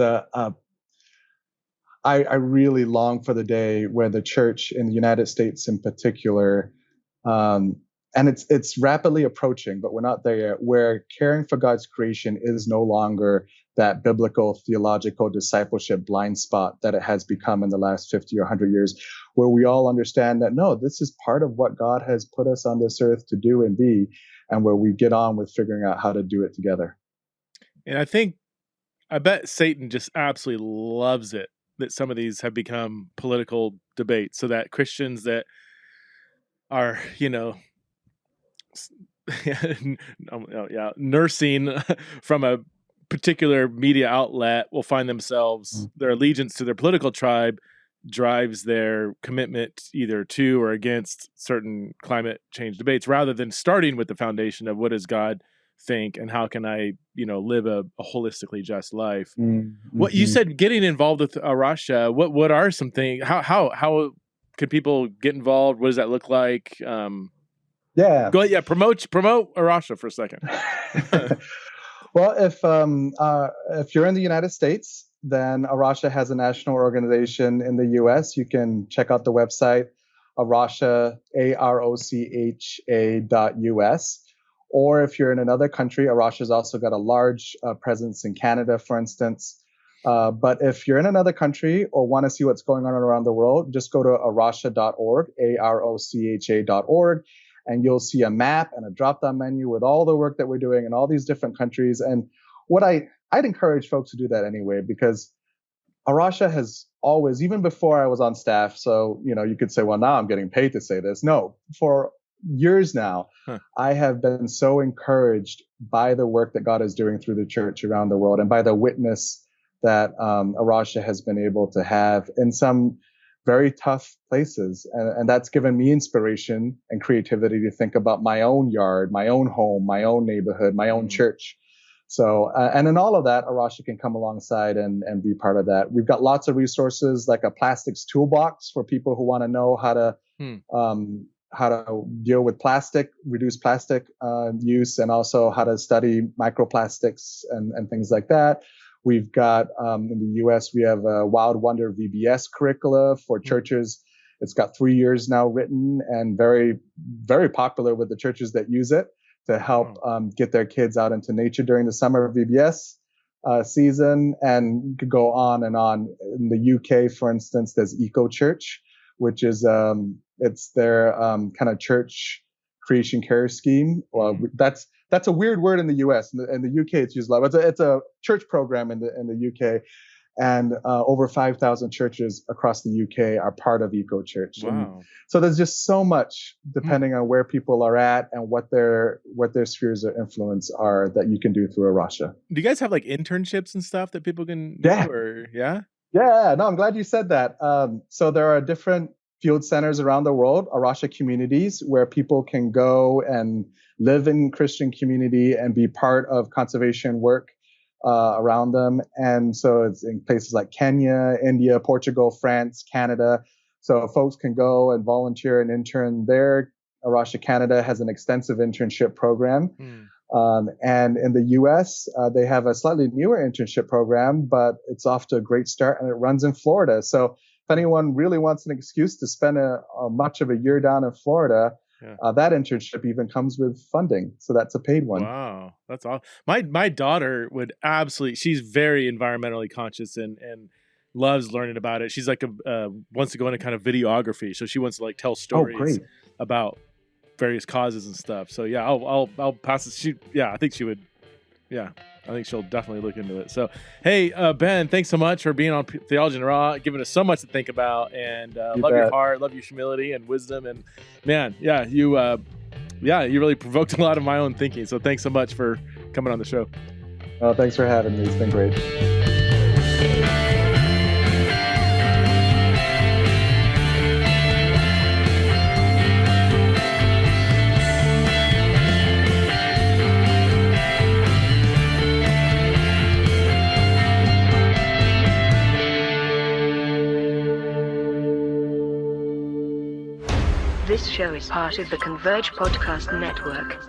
I really long for the day where the church in the United States in particular, and it's rapidly approaching, but we're not there yet, where caring for God's creation is no longer that biblical theological discipleship blind spot that it has become in the last 50 or 100 years, where we all understand that, no, this is part of what God has put us on this earth to do and be, and where we get on with figuring out how to do it together. And I bet Satan just absolutely loves it that some of these have become political debates, so that Christians that are, nursing from a particular media outlet will find themselves, their allegiance to their political tribe drives their commitment either to or against certain climate change debates, rather than starting with the foundation of what does God think and how can I, live a holistically just life. What you said, getting involved with A Rocha, what are some things, how can people get involved? What does that look like? Go ahead, promote A Rocha for a second. Well, if you're in the United States, then A Rocha has a national organization in the US. You can check out the website, Arocha, AROCHA.US. Or if you're in another country, A Rocha's also got a large presence in Canada, for instance. But if you're in another country or want to see what's going on around the world, just go to arocha.org, AROCHA.org, and you'll see a map and a drop-down menu with all the work that we're doing in all these different countries. And what I'd encourage folks to do that anyway, because A Rocha has always, even before I was on staff, so, you could say, well, now I'm getting paid to say this. No, for years now, I have been so encouraged by the work that God is doing through the church around the world and by the witness that A Rocha has been able to have in some very tough places. And that's given me inspiration and creativity to think about my own yard, my own home, my own neighborhood, my own church. So, and in all of that, A Rocha can come alongside and be part of that. We've got lots of resources like a plastics toolbox for people who want to know how to deal with plastic, reduce plastic use, and also how to study microplastics and things like that. We've got, in the U.S., we have a Wild Wonder VBS curricula for churches. It's got 3 years now written and very, very popular with the churches that use it to help get their kids out into nature during the summer VBS season. And you could go on and on. In the UK, for instance, there's Eco Church, which is it's their kind of church creation care scheme. Well, that's a weird word in the US. In the UK, it's used a lot. It's a church program in the UK, and over 5,000 churches across the UK are part of Eco Church. Wow. And so there's just so much, depending on where people are at and what their spheres of influence are, that you can do through A Rocha. Do you guys have like internships and stuff that people can do? Yeah. No, I'm glad you said that. So there are different field centers around the world, A Rocha communities, where people can go and live in Christian community and be part of conservation work around them. And so it's in places like Kenya, India, Portugal, France, Canada. So folks can go and volunteer and intern there. A Rocha Canada has an extensive internship program. And in the US, they have a slightly newer internship program, but it's off to a great start, and it runs in Florida. So if anyone really wants an excuse to spend much of a year down in Florida, that internship even comes with funding. So that's a paid one. Wow. That's awesome. My daughter would she's very environmentally conscious and loves learning about it. She's like wants to go into kind of videography. So she wants to like tell stories about various causes and stuff. So yeah, I'll pass it. I think she would. Yeah, I think she'll definitely look into it. So, hey, Ben, thanks so much for being on Theology and Raw, giving us so much to think about, and love your heart, love your humility and wisdom, and man, you really provoked a lot of my own thinking. So thanks so much for coming on the show. Oh, thanks for having me. It's been great. This show is part of the Converge Podcast Network.